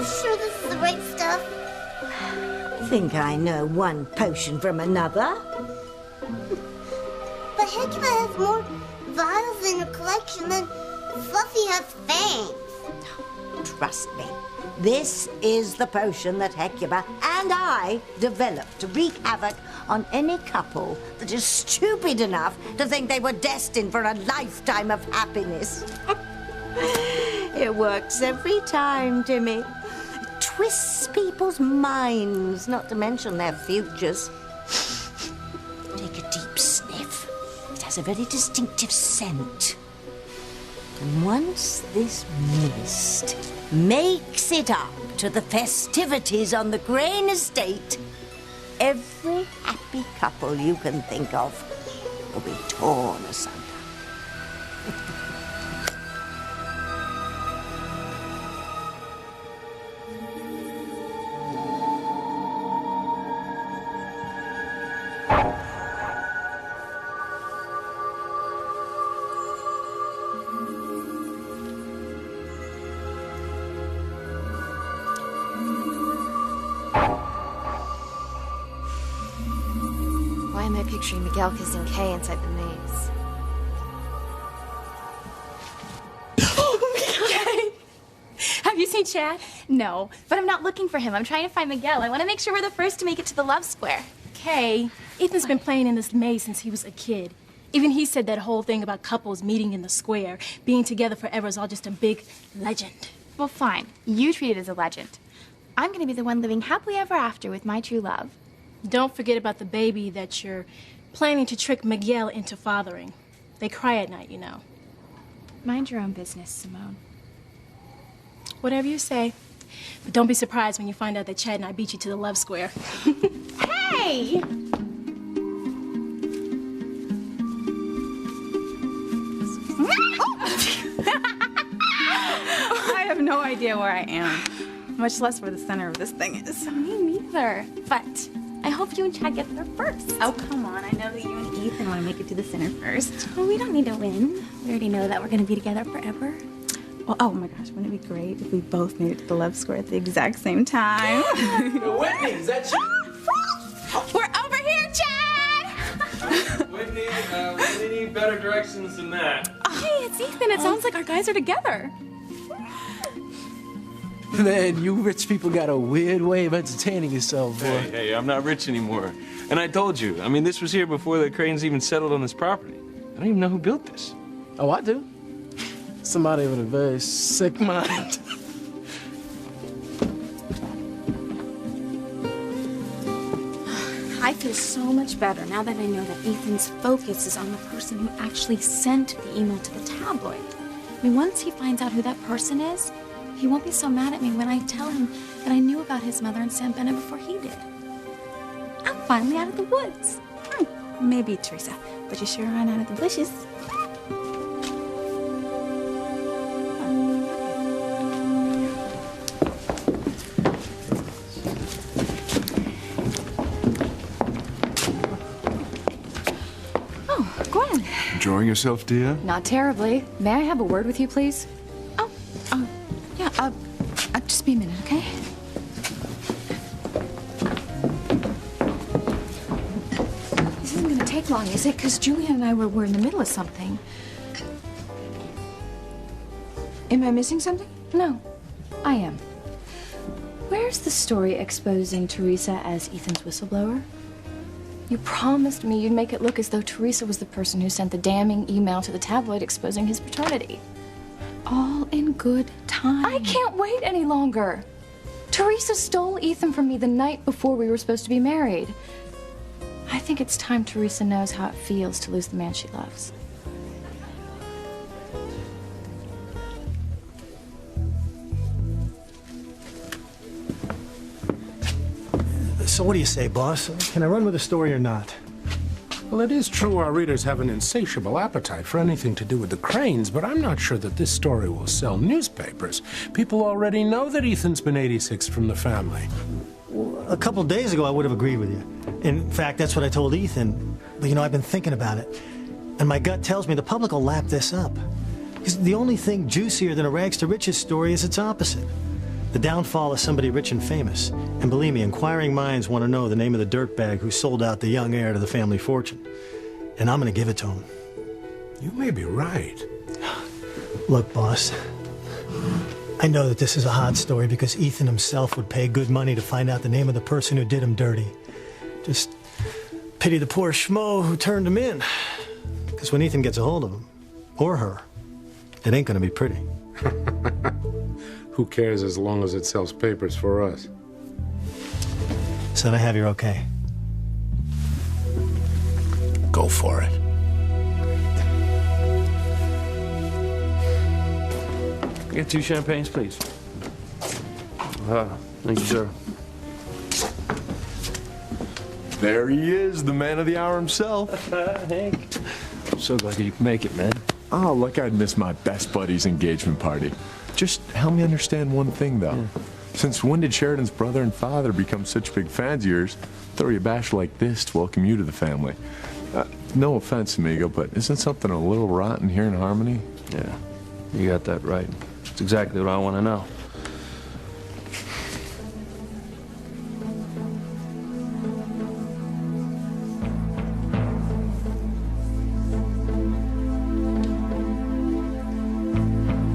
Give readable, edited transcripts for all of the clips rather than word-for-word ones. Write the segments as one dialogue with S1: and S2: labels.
S1: you sure this is the right stuff?
S2: I think I know one potion from another.
S1: But Hecuba has more vials in her collection than Fluffy has fangs.
S2: Trust me. This is the potion that Hecuba and I developed to wreak havoc on any couple that is stupid enough to think they were destined for a lifetime of happiness. It works every time, Timmy. It twists people's minds, not to mention their futures. Take a deep sniff. It has a very distinctive scent. And once this mist makes it up to the festivities on the Crane estate, every happy couple you can think of will be torn asunder.
S3: Why am I picturing Miguel kissing Kay inside the maze?
S4: Kay! Have you seen Chad? No, but I'm not looking for him. I'm trying to find Miguel. I want to make sure we're the first to make it to the Love Square. Kay, Ethan's been playing in this maze since he was a kid. Even he said that whole thing about couples meeting in the square, being together forever is all just a big legend.
S5: Well, fine. You treat it as a legend. I'm going to be the one living happily ever after with my true love.
S4: Don't forget about the baby that you're planning to trick Miguel into fathering. They cry at night, you know.
S5: Mind your own business, Simone.
S4: Whatever you say. But don't be surprised when you find out that Chad and I beat you to the Love Square.
S5: Hey!
S6: I have no idea where I am, much less where the center of this thing is.
S5: Me neither. But I hope you and Chad get there first.
S6: Oh, come on. I know that you and Ethan want to make it to the center first.
S5: Well, we don't need to win. We already know that we're going to be together forever.
S6: Well, oh my gosh, wouldn't it be great if we both made it to the Love Square at the exact same time?
S7: Whitney, is that you?
S5: We're over here, Chad!
S7: Whitney, we need better directions than that.
S4: Hey, it's Ethan. It sounds like our guys are together.
S8: Man, you rich people got a weird way of entertaining yourself, boy.
S7: Hey, I'm not rich anymore. And I told you, I mean, this was here before the Cranes even settled on this property. I don't even know who built this.
S8: Oh, I do. Somebody with a very sick mind.
S5: I feel so much better now that I know that Ethan's focus is on the person who actually sent the email to the tabloid. I mean, once he finds out who that person is, he won't be so mad at me when I tell him that I knew about his mother and Sam Bennett before he did. I'm finally out of the woods.
S6: Maybe, Teresa, but you sure aren't out of the bushes.
S5: Oh, Gwen.
S9: Enjoying yourself, dear?
S5: Not terribly. May I have a word with you, please?
S6: Yeah, just be a minute, okay?
S5: This isn't gonna take long, is it? Because Julia and I were in the middle of something.
S6: Am I missing something?
S5: No, I am. Where's the story exposing Teresa as Ethan's whistleblower? You promised me you'd make it look as though Teresa was the person who sent the damning email to the tabloid exposing his paternity.
S6: All in good time.
S5: I can't wait any longer. Teresa stole Ethan from me the night before we were supposed to be married. I think it's time Teresa knows how it feels to lose the man she loves.
S10: So what do you say, boss? Can I run with the story or not?
S11: Well, it is true our readers have an insatiable appetite for anything to do with the Cranes, but I'm not sure that this story will sell newspapers. People already know that Ethan's been 86 from the family.
S10: Well, a couple days ago, I would have agreed with you. In fact, that's what I told Ethan. But, you know, I've been thinking about it. And my gut tells me the public will lap this up. Because the only thing juicier than a rags to riches story is its opposite. The downfall of somebody rich and famous. And believe me, inquiring minds want to know the name of the dirtbag who sold out the young heir to the family fortune. And I'm going to give it to him.
S11: You may be right.
S10: Look, boss, I know that this is a hot story because Ethan himself would pay good money to find out the name of the person who did him dirty. Just pity the poor schmo who turned him in. Because when Ethan gets a hold of him, or her, it ain't going to be pretty.
S11: Who cares as long as it sells papers for us?
S10: Son, I have your okay.
S11: Go for it.
S7: Get 2 champagnes, please. Thank you, sir.
S9: There he is, the man of the hour himself.
S7: Hank. I'm so glad you could make it, man.
S9: Oh, like I'd miss my best buddy's engagement party. Just help me understand one thing, though. Yeah. Since when did Sheridan's brother and father become such big fans of yours, throw you a bash like this to welcome you to the family? No offense, amigo, but isn't something a little rotten here in Harmony?
S7: Yeah, you got that right. It's exactly what I want to know.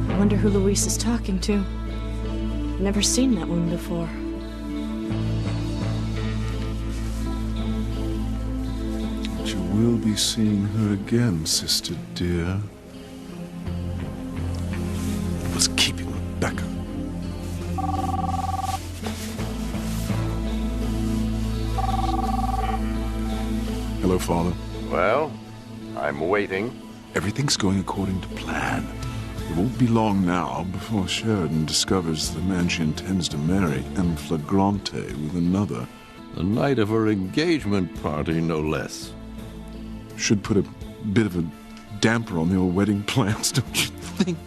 S5: I wonder who Luis is talking to. Never seen that woman before.
S12: But you will be seeing her again, sister dear. What's keeping Rebecca? Hello, Father.
S13: Well, I'm waiting.
S12: Everything's going according to plan. It won't be long now before Sheridan discovers the man she intends to marry en flagrante with another.
S13: The night of her engagement party, no less.
S12: Should put a bit of a damper on the old wedding plans, don't you think?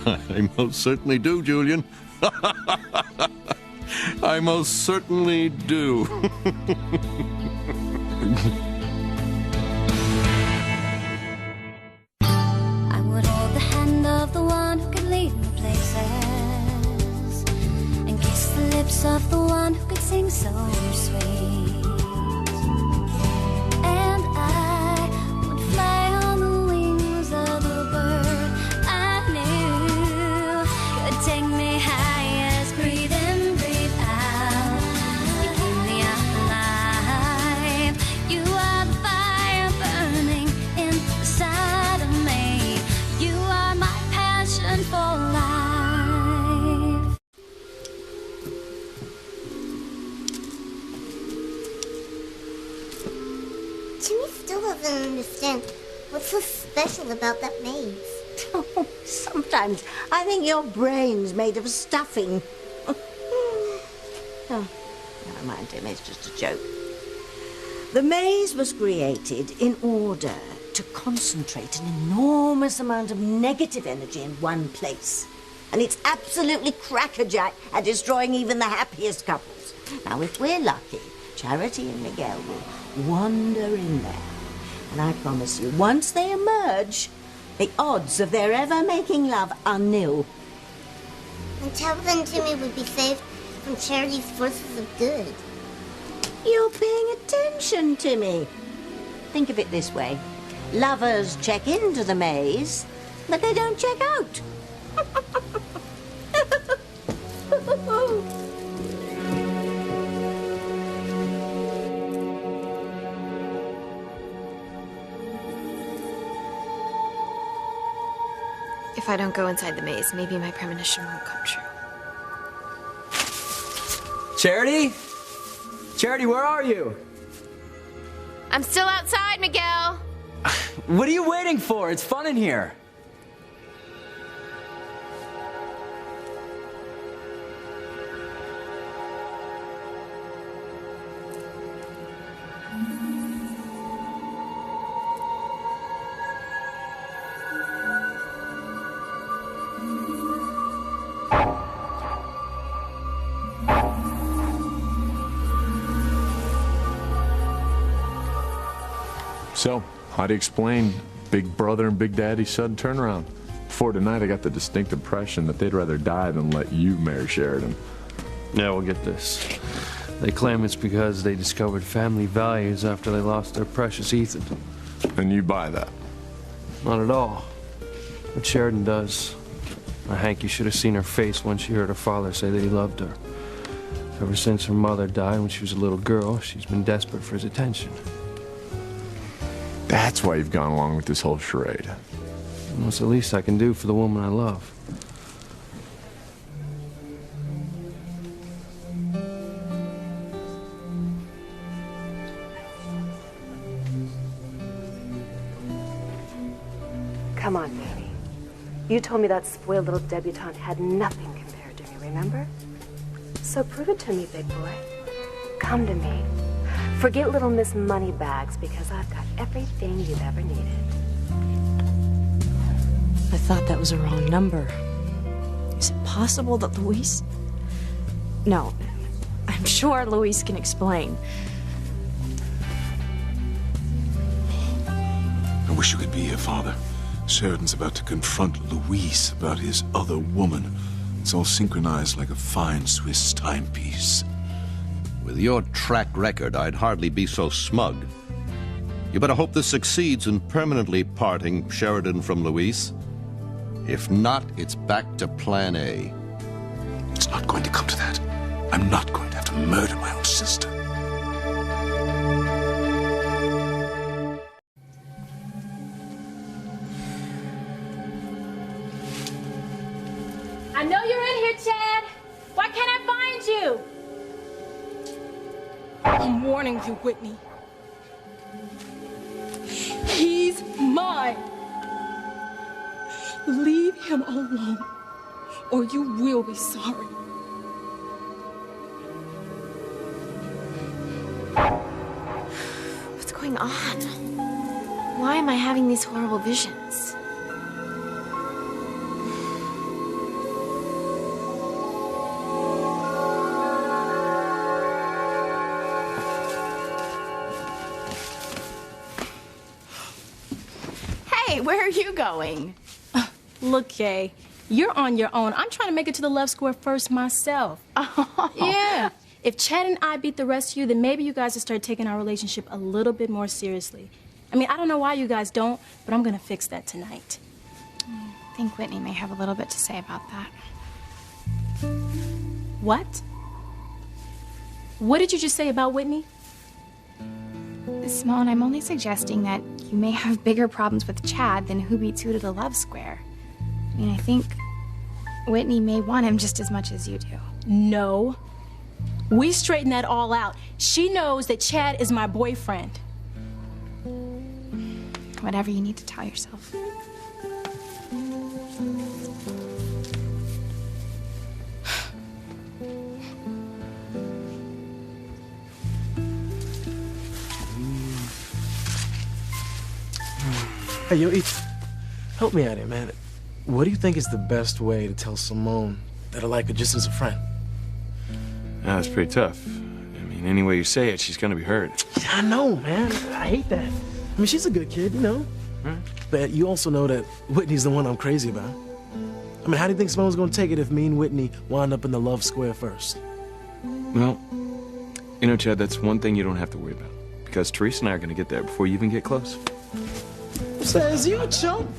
S13: I most certainly do, Julian. I most certainly do.
S14: I would hold the hand of the one who could lead me places, and kiss the lips of the one who could sing so sweet. And I would fly on the wings of the bird I knew could take me high as breathe in, breathe out. You keep me alive. You are the fire burning inside of me. You are my passion for life.
S1: Jimmy still doesn't understand what's so special about that maze.
S2: Sometimes I think your brain's made of stuffing. Oh, never mind, Tim, it's just a joke. The maze was created in order to concentrate an enormous amount of negative energy in one place. And it's absolutely crackerjack at destroying even the happiest couples. Now, if we're lucky, Charity and Miguel will wander in there. And I promise you, once they emerge, the odds of their ever making love are nil.
S1: And Tabitha and Timmy would be saved from Charity's forces of good.
S2: You're paying attention, Timmy. Think of it this way. Lovers check into the maze, but they don't check out.
S3: If I don't go inside the maze, maybe my premonition won't come true.
S15: Charity? Charity, where are you?
S3: I'm still outside, Miguel.
S15: What are you waiting for? It's fun in here.
S9: So, how do you explain Big Brother and Big Daddy's sudden turnaround? Before tonight, I got the distinct impression that they'd rather die than let you marry Sheridan.
S7: Yeah, well, get this. They claim it's because they discovered family values after they lost their precious Ethan.
S9: And you buy that?
S7: Not at all. But Sheridan does. Hank, you should have seen her face when she heard her father say that he loved her. Ever since her mother died when she was a little girl, she's been desperate for his attention.
S9: That's why you've gone along with this whole charade.
S7: Well, it's the least I can do for the woman I love.
S16: Come on, baby. You told me that spoiled little debutante had nothing compared to me, remember? So prove it to me, big boy. Come to me. Forget little Miss Moneybags, because I've got everything you've ever needed.
S5: I thought that was a wrong number. Is it possible that Luis... No, I'm sure Luis can explain.
S12: I wish you could be here, Father. Sheridan's about to confront Luis about his other woman. It's all synchronized like a fine Swiss timepiece.
S13: With your track record, I'd hardly be so smug. You better hope this succeeds in permanently parting Sheridan from Luis. If not, it's back to plan A.
S12: It's not going to come to that. I'm not going to have to murder my own sister.
S4: I know you're in here, Chad. Why can't I find you? I'm warning you, Whitney. He's mine. Leave him alone, or you will be sorry.
S3: What's going on? Why am I having these horrible visions?
S4: Hey, where are you going? Look, Kay, you're on your own. I'm trying to make it to the love square first myself. Oh. Yeah. If Chad and I beat the rest of you, then maybe you guys will start taking our relationship a little bit more seriously. I mean, I don't know why you guys don't, but I'm gonna fix that tonight.
S5: I think Whitney may have a little bit to say about that.
S4: What? What did you just say about Whitney?
S5: Simone, I'm only suggesting that you may have bigger problems with Chad than who beats who to the love square. I mean, I think Whitney may want him just as much as you do.
S4: No. We straighten that all out. She knows that Chad is my boyfriend.
S5: Whatever you need to tell yourself.
S8: Hey, yo, Ethan, help me out here, man. What do you think is the best way to tell Simone that I like her just as a friend?
S7: That's pretty tough. I mean, any way you say it, she's gonna be hurt.
S8: Yeah, I know, man. I hate that. I mean, she's a good kid, you know.
S7: Right.
S8: But you also know that Whitney's the one I'm crazy about. I mean, how do you think Simone's gonna take it if me and Whitney wind up in the love square first?
S7: Well, you know, Chad, that's one thing you don't have to worry about. Because Teresa and I are gonna get there before you even get close.
S8: Says you, chump.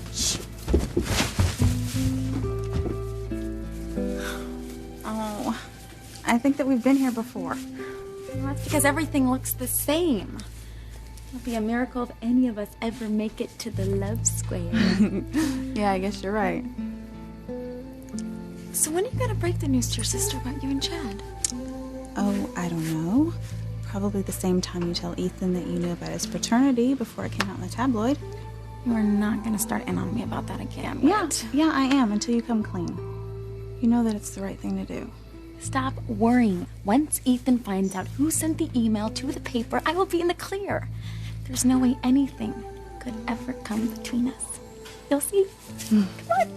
S6: Oh, I think that we've been here before.
S5: Well, that's because everything looks the same. It'll be a miracle if any of us ever make it to the love square.
S6: Yeah, I guess you're right.
S5: So when are you gonna break the news to your sister about you and Chad?
S6: Oh, I don't know. Probably the same time you tell Ethan that you knew about his fraternity before it came out in the tabloid.
S5: You are not gonna start in on me about that again, right?
S6: Yeah, I am, until you come clean. You know that it's the right thing to do.
S5: Stop worrying. Once Ethan finds out who sent the email to the paper, I will be in the clear. There's no way anything could ever come between us. You'll see. Come on.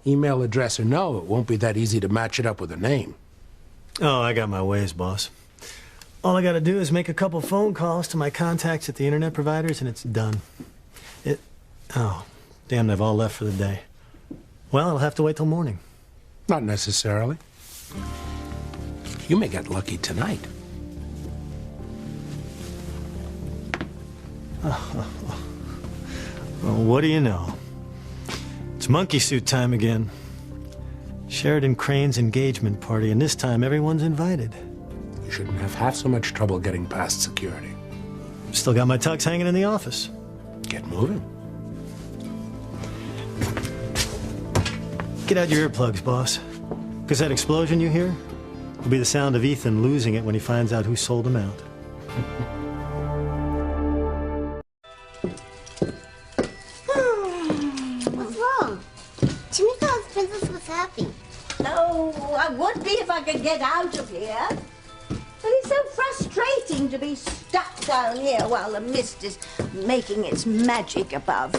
S11: Email address or no, it won't be that easy to match it up with a name.
S10: Oh, I got my ways, boss. All I gotta do is make a couple phone calls to my contacts at the internet providers and it's done. Oh, damn, they've all left for the day. Well, I'll have to wait till morning.
S11: Not necessarily. You may get lucky tonight.
S10: Oh. Well, what do you know? It's monkey suit time again. Sheridan Crane's engagement party, and this time everyone's invited.
S11: You shouldn't have half so much trouble getting past security.
S10: Still got my tux hanging in the office.
S11: Get moving.
S10: Get out your earplugs, boss. Because that explosion you hear will be the sound of Ethan losing it when he finds out who sold him out.
S1: What's wrong? Jimmy thought his princess was happy.
S2: Oh, I would be if I could get out of here. But it's so frustrating to be stuck down here while the mist is making its magic above.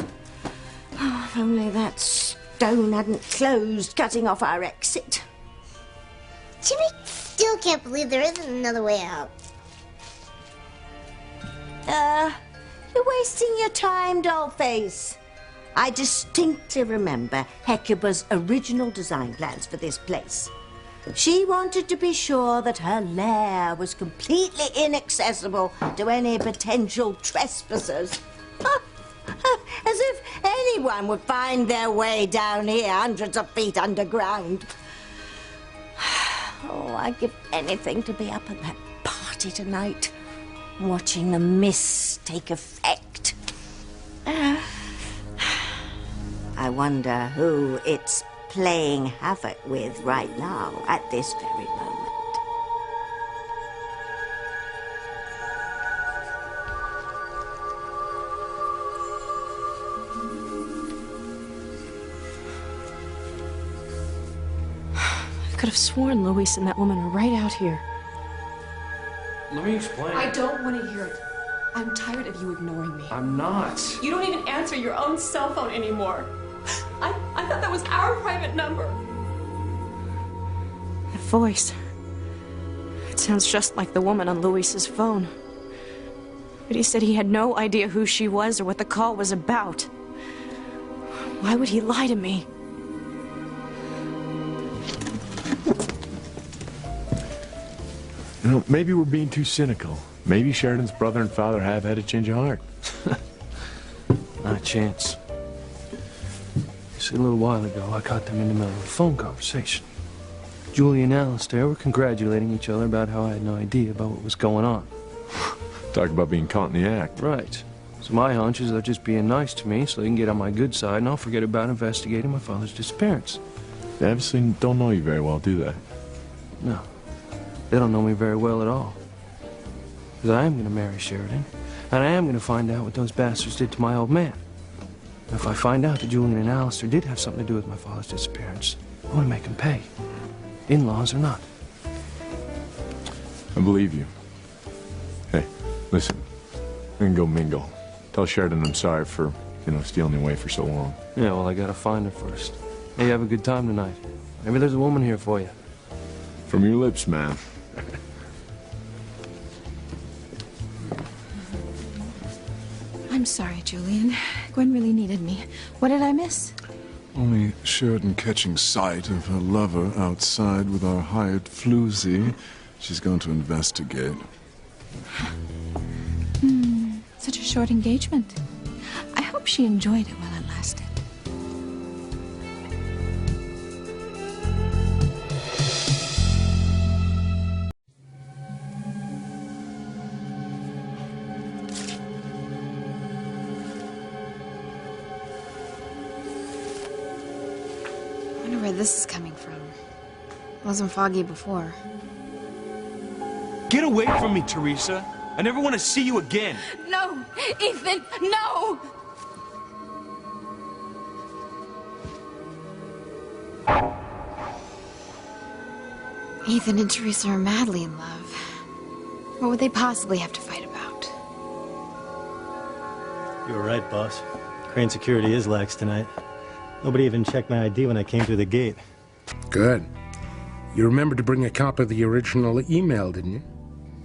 S2: Oh, if only that stone hadn't closed, cutting off our exit.
S1: Jimmy still can't believe there isn't another way out.
S2: You're wasting your time, Dollface. I distinctly remember Hecuba's original design plans for this place. She wanted to be sure that her lair was completely inaccessible to any potential trespassers. As if anyone would find their way down here hundreds of feet underground. Oh, I'd give anything to be up at that party tonight, watching the mist take effect. I wonder who it's playing havoc with right now at this very moment.
S5: I could have sworn Luis and that woman are right out here.
S7: Let me explain.
S17: I don't want to hear it. I'm tired of you ignoring me.
S7: I'm not.
S17: You don't even answer your own cell phone anymore. I thought that was our private number.
S5: That voice. It sounds just like the woman on Luis's phone. But he said he had no idea who she was or what the call was about. Why would he lie to me?
S9: You know, maybe we're being too cynical. Maybe Sheridan's brother and father have had a change of heart.
S7: Not a chance. See, a little while ago, I caught them in the middle of a phone conversation. Julie and Alistair were congratulating each other about how I had no idea about what was going on.
S9: Talk about being caught in the act.
S7: Right. So my hunch is they're just being nice to me so they can get on my good side and I'll forget about investigating my father's disappearance.
S9: They obviously don't know you very well, do they?
S7: No. They don't know me very well at all. Because I am going to marry Sheridan, and I am going to find out what those bastards did to my old man. And if I find out that Julian and Alistair did have something to do with my father's disappearance, I want to make them pay. In-laws or not.
S9: I believe you. Hey, listen. We can go mingle. Tell Sheridan I'm sorry for, stealing away for so long.
S7: Yeah, well, I got to find her first. Hey, you have a good time tonight. Maybe there's a woman here for you.
S9: From your lips, man.
S5: I'm sorry, Julian. Gwen really needed me. What did I miss?
S12: Only Sheridan catching sight of her lover outside with our hired floozy. She's going to investigate.
S5: Such a short engagement. I hope she enjoyed it while it lasted.
S3: I wonder where this is coming from. It wasn't foggy before.
S18: Get away from me, Teresa. I never want to see you again.
S17: No, Ethan, no!
S3: Ethan and Teresa are madly in love. What would they possibly have to fight about?
S10: You were right, boss. Crane security is lax tonight. Nobody even checked my ID when I came through the gate.
S11: Good. You remembered to bring a copy of the original email, didn't you?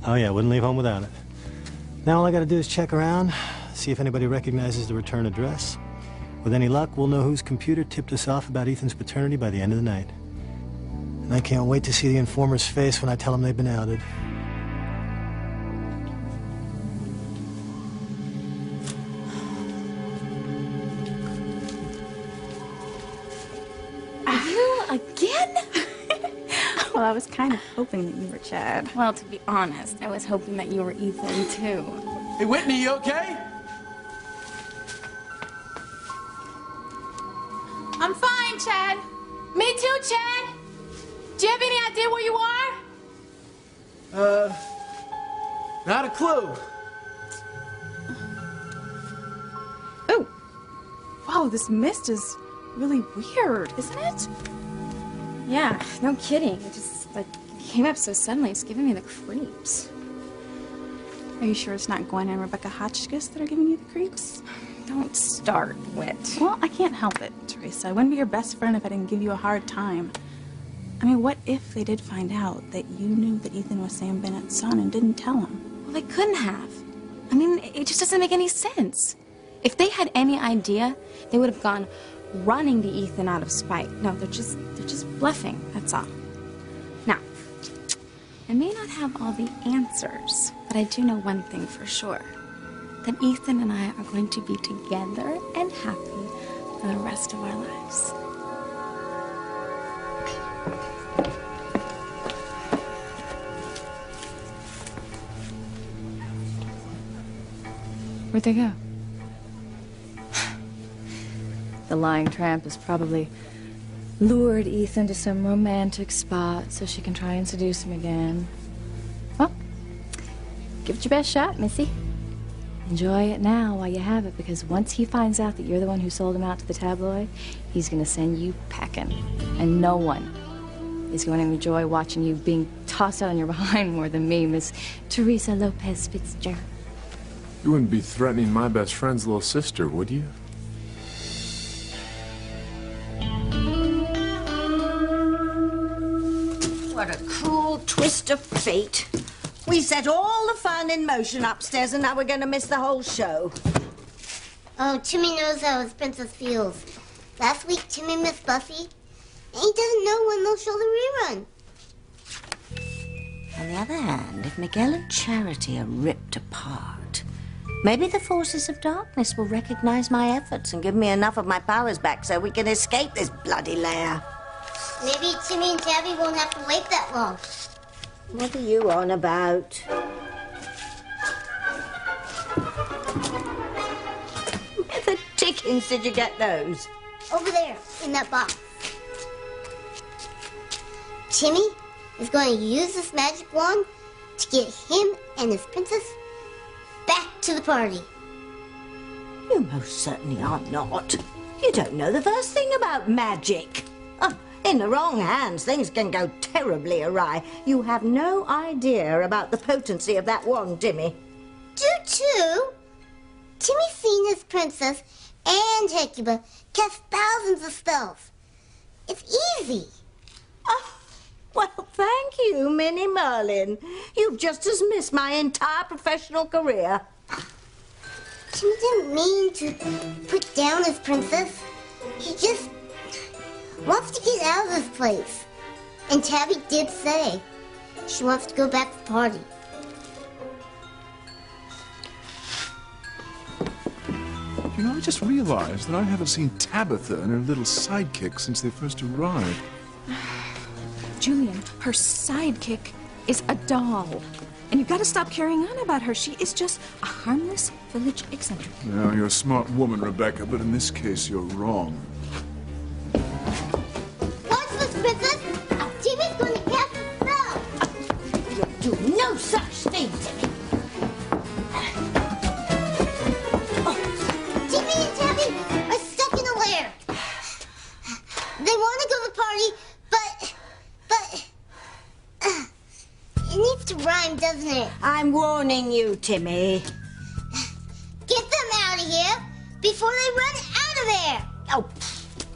S10: Oh yeah, wouldn't leave home without it. Now all I gotta do is check around, see if anybody recognizes the return address. With any luck, we'll know whose computer tipped us off about Ethan's paternity by the end of the night. And I can't wait to see the informer's face when I tell him they've been outed.
S5: Again?
S6: Well, I was kind of hoping that you were Chad.
S5: Well, to be honest, I was hoping that you were Ethan, too.
S18: Hey, Whitney, you okay?
S4: I'm fine, Chad. Me too, Chad. Do you have any idea where you are?
S8: Not a clue.
S6: Oh! Wow, this mist is really weird, isn't it?
S5: Yeah, no kidding. It just, like, came up so suddenly. It's giving me the creeps.
S6: Are you sure it's not Gwen and Rebecca Hotchkiss that are giving you the creeps?
S5: Don't start, Whit.
S6: Well, I can't help it, Teresa. I wouldn't be your best friend if I didn't give you a hard time. I mean, what if they did find out that you knew that Ethan was Sam Bennett's son and didn't tell him?
S5: Well, they couldn't have. I mean, it just doesn't make any sense. If they had any idea, they would have gone running the Ethan out of spite. No, they're just bluffing, that's all. Now, I may not have all the answers, but I do know one thing for sure. That Ethan and I are going to be together and happy for the rest of our lives. Where'd they go? The lying tramp has probably lured Ethan to some romantic spot so she can try and seduce him again. Well, give it your best shot, Missy. Enjoy it now while you have it, because once he finds out that you're the one who sold him out to the tabloid, he's gonna send you packing. And no one is going to enjoy watching you being tossed out on your behind more than me, Miss Teresa Lopez Fitzgerald.
S9: You wouldn't be threatening my best friend's little sister, would you?
S2: What a cruel twist of fate. We set all the fun in motion upstairs, and now we're going to miss the whole show.
S1: Oh, Timmy knows how his princess feels. Last week, Timmy missed Buffy, and he doesn't know when they'll show the rerun.
S2: On the other hand, if Miguel and Charity are ripped apart, maybe the forces of darkness will recognize my efforts and give me enough of my powers back so we can escape this bloody lair.
S1: Maybe Timmy and Tabby won't have to wait that long.
S2: What are you on about? Where the dickens did you get those?
S1: Over there, in that box. Timmy is going to use this magic wand to get him and his princess back to the party.
S2: You most certainly are not. You don't know the first thing about magic. Oh, in the wrong hands, things can go terribly awry. You have no idea about the potency of that wand, Timmy.
S1: Do too. Timmy's seen his princess and Hecuba cast thousands of spells. It's easy.
S2: Oh, well, thank you, Minnie Merlin. You've just as missed my entire professional career.
S1: Timmy didn't mean to put down his princess. He just wants to get out of this place. And Tabby did say she wants to go back to the party.
S12: You know, I just realized that I haven't seen Tabitha and her little sidekick since they first arrived.
S6: Julian, her sidekick is a doll. And you've got to stop carrying on about her. She is just a harmless village eccentric.
S12: Now, you're a smart woman, Rebecca, but in this case, you're wrong.
S1: Watch this, princess! Timmy's going to cast a spell!
S2: You'll do no such thing, Timmy.
S1: Timmy and Tabby are stuck in a lair. They want to go to the party, but it needs to rhyme, doesn't it?
S2: I'm warning you, Timmy.
S1: Get them out of here before they run out of there.
S2: Oh,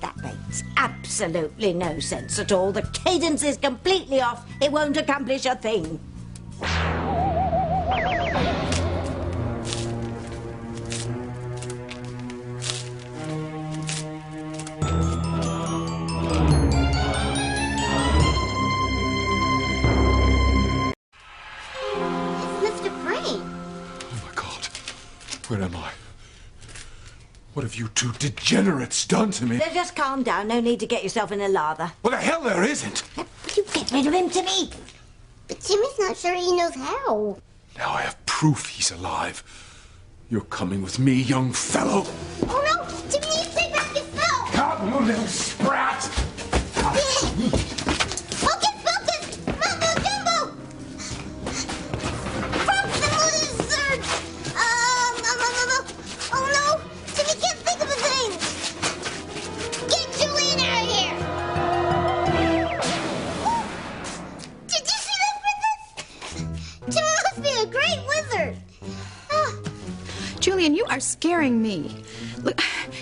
S2: that It's absolutely no sense at all. The cadence is completely off. It won't accomplish a thing.
S12: Where am I? What have you two degenerates done to me?
S2: Just calm down. No need to get yourself in a lather.
S12: Well, the hell there isn't.
S2: You get rid of him, Timmy.
S1: But Timmy's not sure he knows how.
S12: Now I have proof he's alive. You're coming with me, young fellow.
S1: Oh no! Timmy needs to take back his belt!
S12: Come, you little sprat!
S1: Focus! Focus! Mumbo Jumbo! From the lizard! Oh no! Timmy can't think of a thing! Get Julian out of here! Did you see that, Princess? Timmy must be a great wizard!
S5: Julian, you are scaring me. Look,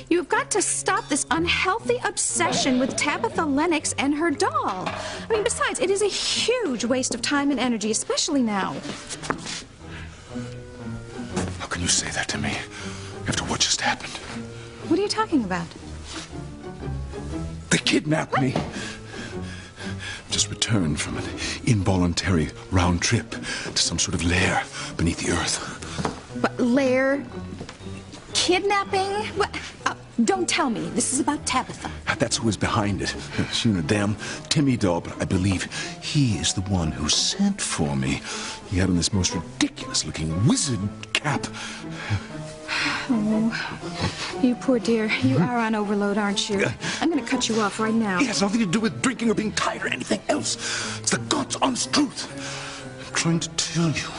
S5: you've got to stop this unhealthy obsession with Tabitha Lennox and her doll. I mean, besides, it is a huge waste of time and energy, especially now.
S12: How can you say that to me after what just happened?
S5: What are you talking about?
S12: They kidnapped me. Just returned from an involuntary round trip to some sort of lair beneath the earth.
S5: What, lair? Kidnapping? What? Don't tell me. This is about Tabitha.
S12: That's who is behind it. She and a damn Timmy doll, but I believe he is the one who sent for me. He had on this most ridiculous-looking wizard cap.
S5: Oh, you poor dear. You are on overload, aren't you? I'm going to cut you off right now.
S12: It has nothing to do with drinking or being tired or anything else. It's the God's honest truth. I'm trying to tell you,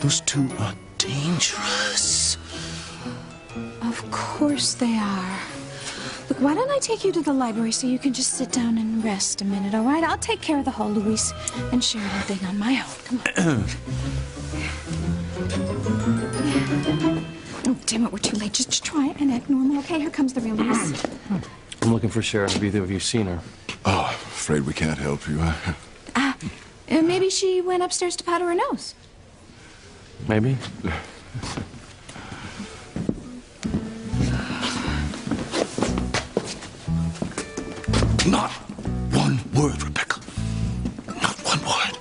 S12: those two are dangerous.
S5: Of course they are. Look, why don't I take you to the library so you can just sit down and rest a minute, all right? I'll take care of the whole Louise and Sheridan thing on my own. Come on. Oh, damn it, we're too late. Just try and act normal, okay? Here comes the real Louise.
S7: I'm looking for Sheridan. Have either of you seen her?
S12: Oh, afraid we can't help you.
S5: Maybe she went upstairs to powder her nose.
S7: Maybe.
S12: Not one word, Rebecca. Not one word.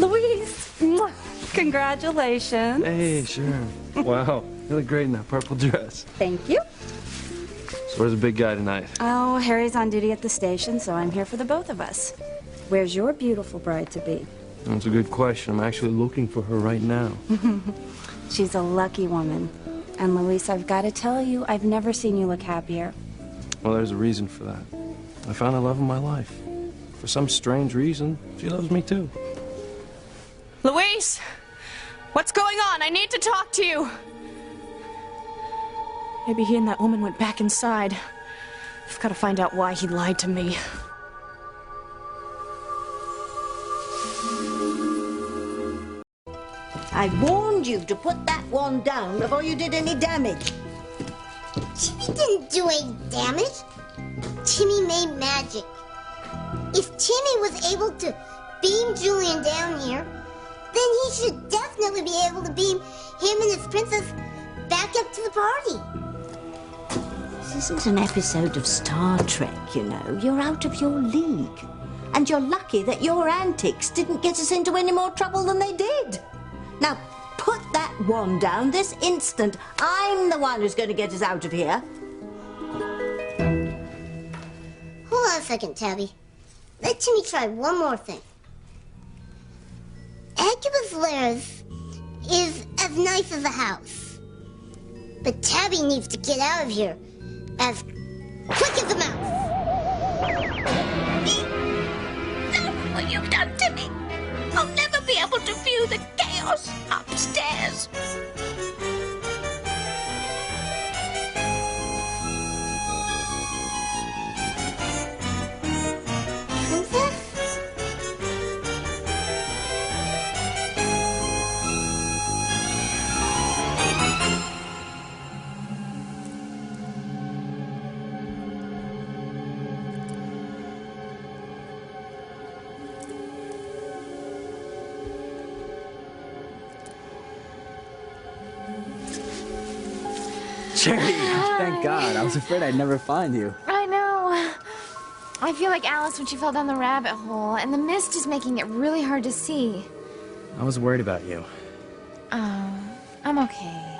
S19: Louise, congratulations.
S7: Hey, Sharon. Wow, you look great in that purple dress.
S19: Thank you.
S7: So where's the big guy tonight?
S19: Oh, Harry's on duty at the station, so I'm here for the both of us. Where's your beautiful bride-to-be?
S7: That's a good question. I'm actually looking for her right now.
S19: She's a lucky woman. And Louise, I've got to tell you, I've never seen you look happier.
S7: Well, there's a reason for that. I found the love of my life. For some strange reason, she loves me too.
S17: Louise! What's going on? I need to talk to you! Maybe he and that woman went back inside. I've got to find out why he lied to me.
S2: I warned you to put that one down before you did any damage.
S1: Timmy didn't do any damage. Timmy made magic. If Timmy was able to beam Julian down here, then he should definitely be able to beam him and his princess back up to the party.
S2: This isn't an episode of Star Trek, you know. You're out of your league. And you're lucky that your antics didn't get us into any more trouble than they did. Now, put that one down this instant. I'm the one who's going to get us out of here.
S1: Hold on a second, Tabby. Let Timmy try one more thing. Hecuba's lair is as nice as a house. But Tabby needs to get out of here as quick as a mouse.
S2: Look what you've done to me. I'll never be able to view the chaos upstairs.
S15: Charity, thank God. I was afraid I'd never find you.
S3: I know. I feel like Alice when she fell down the rabbit hole, and the mist is making it really hard to see.
S15: I was worried about you.
S3: Oh, I'm okay.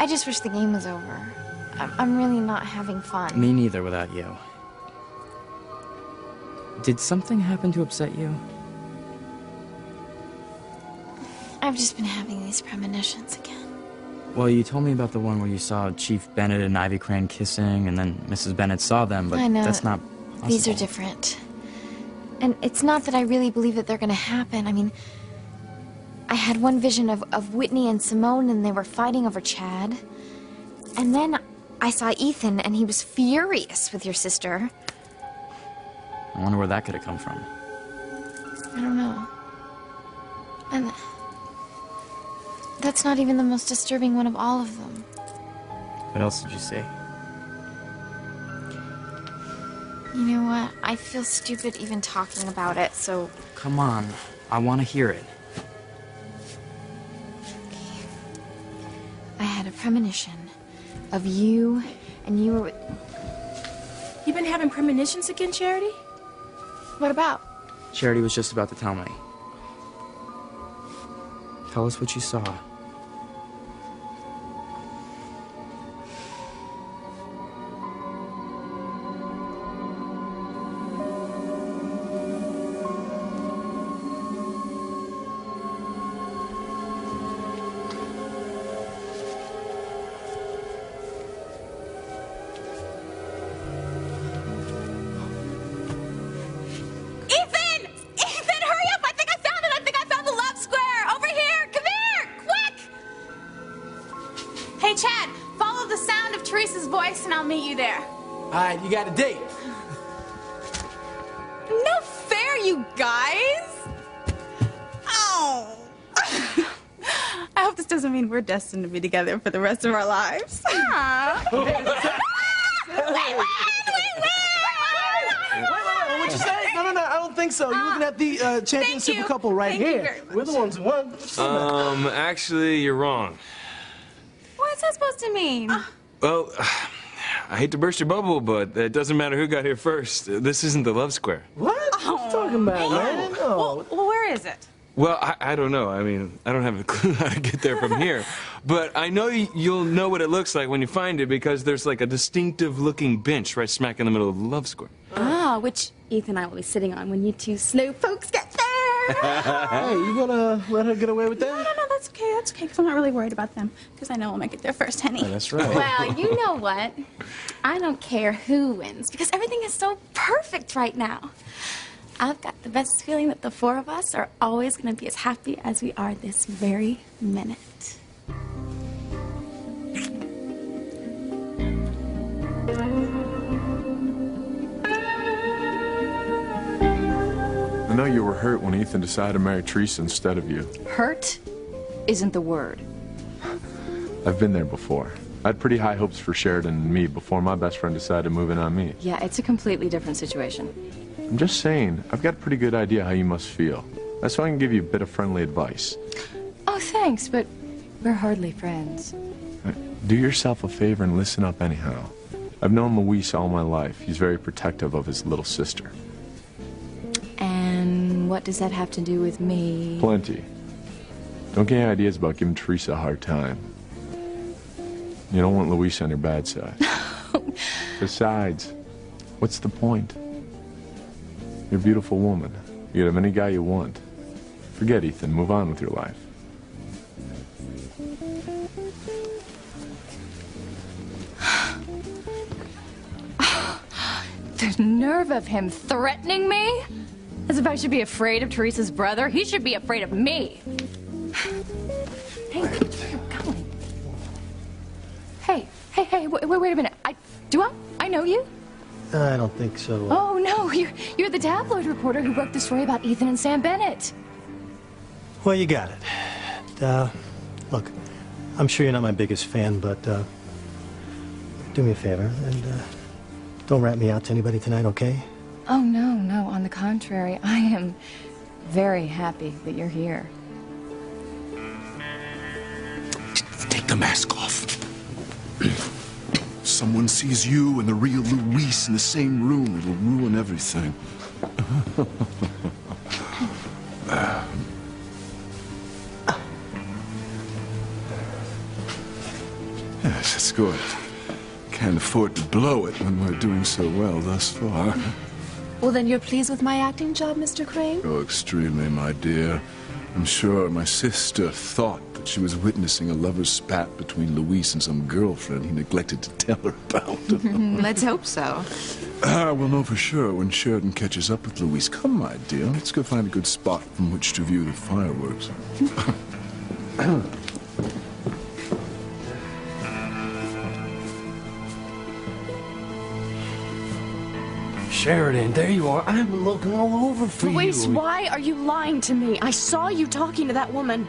S3: I just wish the game was over. I'm really not having fun.
S15: Me neither without you. Did something happen to upset you?
S3: I've just been having these premonitions again.
S15: Well, you told me about the one where you saw Chief Bennett and Ivy Crane kissing, and then Mrs. Bennett saw them, but
S3: I know.
S15: that's not possible.
S3: These are different. And it's not that I really believe that they're gonna happen. I mean, I had one vision of Whitney and Simone, and they were fighting over Chad. And then I saw Ethan, and he was furious with your sister.
S15: I wonder where that could have come from.
S3: I don't know. And that's not even the most disturbing one of all of them.
S15: What else did you see?
S3: You know what? I feel stupid even talking about it, so...
S15: Come on, I want to hear it.
S3: I had a premonition of you, and you were with...
S4: You been having premonitions again, Charity?
S3: What about?
S15: Charity was just about to tell me. Tell us what you saw.
S4: Hey, Chad, follow the sound of Teresa's voice and I'll meet you there.
S18: All right, you got a date.
S5: No fair, you guys! Oh. I hope this doesn't mean we're destined to be together for the rest of our lives.
S8: What you say? No, I don't think so. You're looking at the championship couple right here. We're the ones who won.
S7: Actually, you're wrong.
S5: What's that supposed to mean?
S7: Well, I hate to burst your bubble, but it doesn't matter who got here first. This isn't the love square.
S8: What? What you talking about, man? No.
S5: Well, where is it?
S7: Well, I don't know. I mean, I don't have a clue how to get there from here. But I know you'll know what it looks like when you find it because there's like a distinctive-looking bench right smack in the middle of the love square.
S5: Ah, which Ethan and I will be sitting on when you two slow folks get there.
S8: Hey, you gonna let her get away with that?
S6: No, that's okay, because I'm not really worried about them, because I know I'll make it there first, honey.
S8: Oh, that's right.
S5: Well, you know what? I don't care who wins, because everything is so perfect right now. I've got the best feeling that the four of us are always going to be as happy as we are this very minute.
S9: I know you were hurt when Ethan decided to marry Teresa instead of you.
S20: Hurt isn't the word.
S9: I've been there before. I had pretty high hopes for Sheridan and me before my best friend decided to move in on me.
S20: Yeah, it's a completely different situation.
S9: I'm just saying, I've got a pretty good idea how you must feel. That's why I can give you a bit of friendly advice.
S20: Oh, thanks, but we're hardly friends.
S9: Do yourself a favor and listen up anyhow. I've known Luis all my life. He's very protective of his little sister.
S20: And what does that have to do with me?
S9: Plenty. Don't get any ideas about giving Teresa a hard time. You don't want Luis on your bad side. Besides, what's the point? You're a beautiful woman. You can have any guy you want. Forget Ethan. Move on with your life.
S20: The nerve of him threatening me? As if I should be afraid of Teresa's brother. He should be afraid of me. Hey, where are you going? Hey, wait a minute. I know you?
S10: I don't think so.
S20: Oh, no, you're the tabloid reporter who broke the story about Ethan and Sam Bennett.
S10: Well, you got it. Look, I'm sure you're not my biggest fan, but do me a favor and don't rat me out to anybody tonight, okay?
S20: Oh, no, on the contrary. I am very happy that you're here.
S11: Take the mask off.
S12: someone sees you and the real Luis in the same room, it'll ruin everything. Yes, it's good. Can't afford to blow it when we're doing so well thus far.
S17: Well, then you're pleased with my acting job, Mr. Crane?
S12: Oh, extremely, my dear. I'm sure my sister thought that she was witnessing a lover's spat between Luis and some girlfriend he neglected to tell her about.
S17: Let's hope so.
S12: We'll know for sure when Sheridan catches up with Luis. Come, my dear, let's go find a good spot from which to view the fireworks.
S7: Sheridan, there you are. I'm looking all over for
S17: Luis,
S7: you.
S17: why are you lying to me? I saw you talking to that woman.